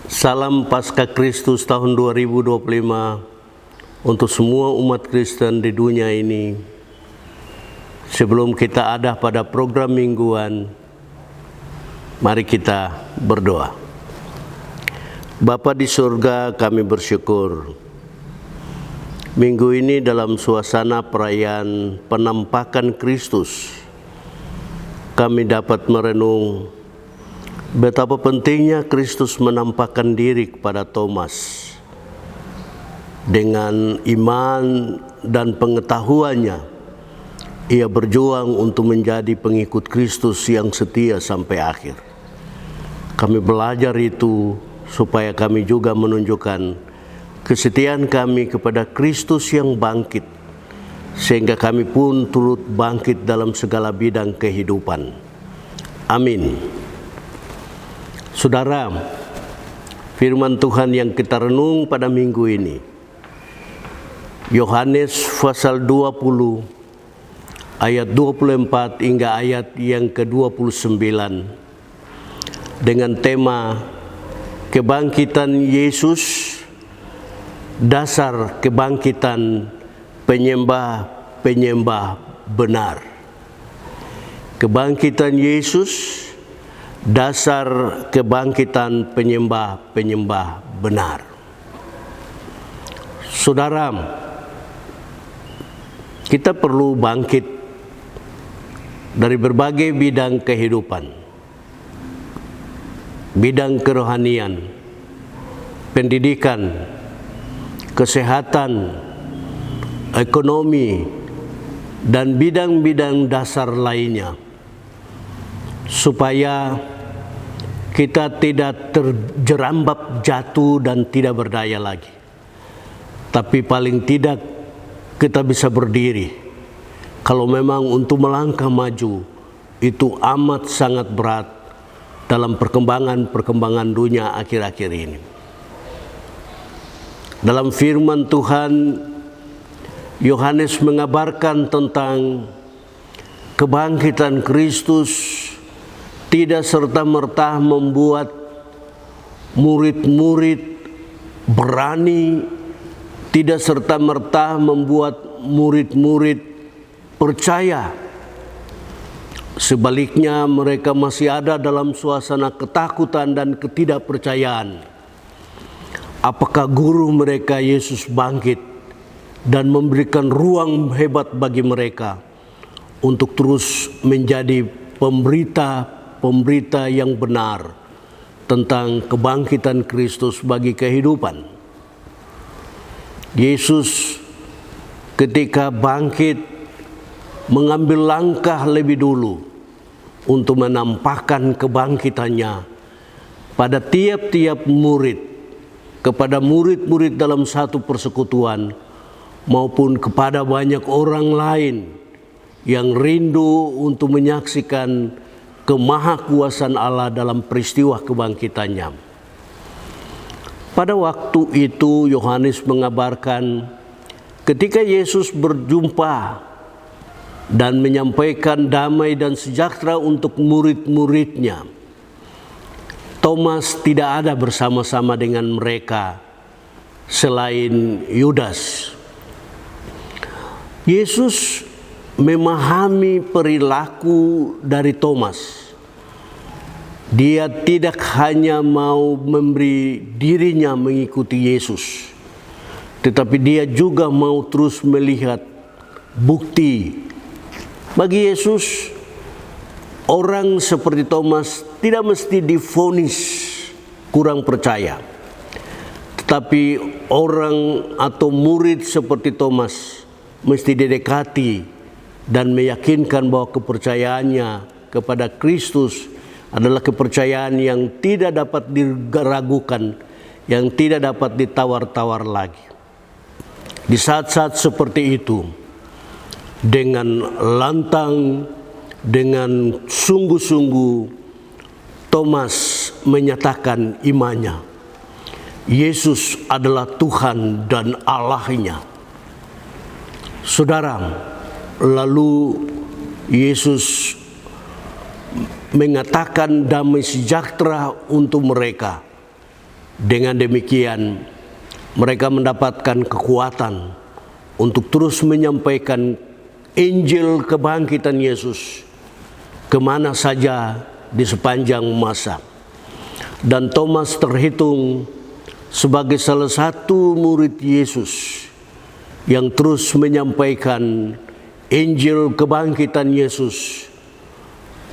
Salam Paskah Kristus tahun 2025 untuk semua umat Kristen di dunia ini. Sebelum kita ada pada program mingguan, mari kita berdoa. Bapa di surga, kami bersyukur minggu ini dalam suasana perayaan penampakan Kristus, kami dapat merenung betapa pentingnya Kristus menampakkan diri kepada Thomas. Dengan iman dan pengetahuannya, ia berjuang untuk menjadi pengikut Kristus yang setia sampai akhir. Kami belajar itu supaya kami juga menunjukkan kesetiaan kami kepada Kristus yang bangkit, sehingga kami pun turut bangkit dalam segala bidang kehidupan. Amin. Saudara, firman Tuhan yang kita renung pada minggu ini, Yohanes pasal 20 ayat 24 hingga ayat yang ke-29 dengan tema kebangkitan Yesus, dasar kebangkitan penyembah-penyembah benar. Kebangkitan Yesus, dasar kebangkitan penyembah-penyembah benar. Saudara, kita perlu bangkit dari berbagai bidang kehidupan, bidang kerohanian, pendidikan, kesehatan, ekonomi, dan bidang-bidang dasar lainnya, supaya kita tidak terjerambab jatuh dan tidak berdaya lagi. Tapi paling tidak kita bisa berdiri. Kalau memang untuk melangkah maju itu amat sangat berat dalam perkembangan dunia akhir-akhir ini. Dalam firman Tuhan, Yohanes mengabarkan tentang kebangkitan Kristus tidak serta-merta membuat murid-murid berani, tidak serta-merta membuat murid-murid percaya. Sebaliknya, mereka masih ada dalam suasana ketakutan dan ketidakpercayaan. Apakah guru mereka Yesus bangkit dan memberikan ruang hebat bagi mereka untuk terus menjadi pemberita yang benar tentang kebangkitan Kristus bagi kehidupan. Yesus ketika bangkit mengambil langkah lebih dulu untuk menampakkan kebangkitannya pada tiap-tiap murid, kepada murid-murid dalam satu persekutuan, maupun kepada banyak orang lain yang rindu untuk menyaksikan kemahakuasaan Allah dalam peristiwa kebangkitannya. Pada waktu itu Yohanes mengabarkan ketika Yesus berjumpa dan menyampaikan damai dan sejahtera untuk murid-muridnya, Thomas tidak ada bersama-sama dengan mereka selain Yudas. Yesus memahami perilaku dari Thomas. Dia tidak hanya mau memberi dirinya mengikuti Yesus, tetapi dia juga mau terus melihat bukti. Bagi Yesus, orang seperti Thomas tidak mesti divonis kurang percaya, tetapi orang atau murid seperti Thomas mesti didekati dan meyakinkan bahwa kepercayaannya kepada Kristus adalah kepercayaan yang tidak dapat diragukan, yang tidak dapat ditawar-tawar lagi. Di saat-saat seperti itu, dengan lantang, dengan sungguh-sungguh, Thomas menyatakan imannya. Yesus adalah Tuhan dan Allahnya. Saudara, lalu Yesus mengatakan damai sejahtera untuk mereka. Dengan demikian, mereka mendapatkan kekuatan untuk terus menyampaikan Injil kebangkitan Yesus kemana saja di sepanjang masa. Dan Thomas terhitung sebagai salah satu murid Yesus yang terus menyampaikan Injil kebangkitan Yesus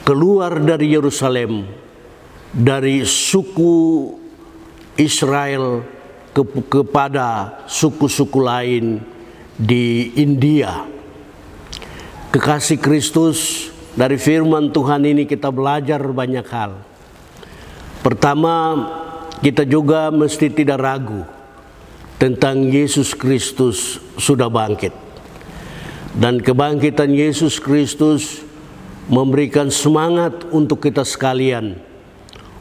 keluar dari Yerusalem, dari suku Israel kepada suku-suku lain di India. Kekasih Kristus, dari firman Tuhan ini kita belajar banyak hal. Pertama, kita juga mesti tidak ragu tentang Yesus Kristus sudah bangkit. Dan kebangkitan Yesus Kristus memberikan semangat untuk kita sekalian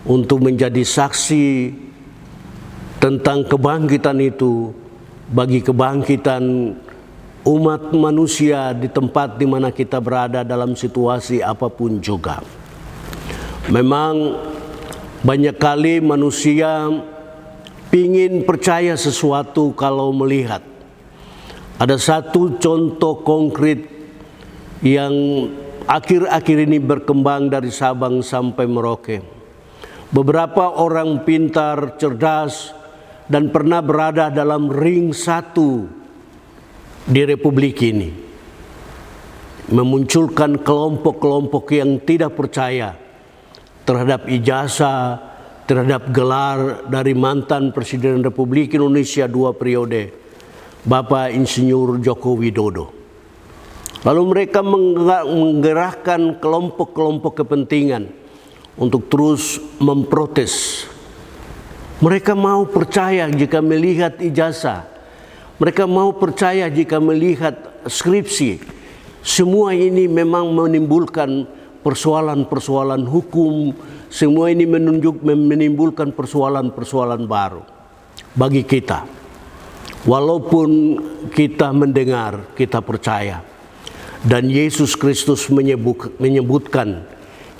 untuk menjadi saksi tentang kebangkitan itu bagi kebangkitan umat manusia di tempat di mana kita berada dalam situasi apapun juga. Memang banyak kali manusia ingin percaya sesuatu kalau melihat. Ada satu contoh konkret yang akhir-akhir ini berkembang dari Sabang sampai Merauke. Beberapa orang pintar, cerdas, dan pernah berada dalam ring satu di Republik ini, memunculkan kelompok-kelompok yang tidak percaya terhadap ijazah, terhadap gelar dari mantan Presiden Republik Indonesia 2 periode, Bapak Insinyur Joko Widodo. Lalu mereka menggerakkan kelompok-kelompok kepentingan untuk terus memprotes. Mereka mau percaya jika melihat ijazah. Mereka mau percaya jika melihat skripsi. Semua ini memang menimbulkan persoalan-persoalan hukum. Semua ini menimbulkan persoalan-persoalan baru bagi kita. Walaupun kita mendengar, kita percaya. Dan Yesus Kristus menyebutkan,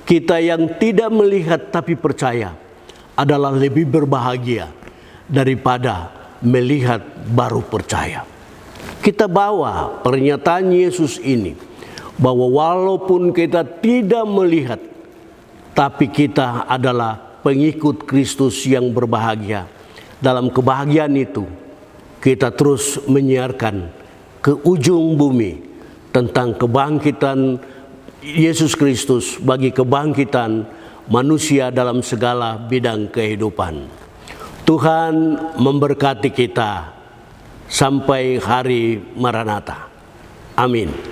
kita yang tidak melihat tapi percaya adalah lebih berbahagia daripada melihat baru percaya. Kita bawa pernyataan Yesus ini, bahwa walaupun kita tidak melihat, tapi kita adalah pengikut Kristus yang berbahagia. Dalam kebahagiaan itu, kita terus menyiarkan ke ujung bumi tentang kebangkitan Yesus Kristus bagi kebangkitan manusia dalam segala bidang kehidupan. Tuhan memberkati kita sampai hari Maranatha. Amin.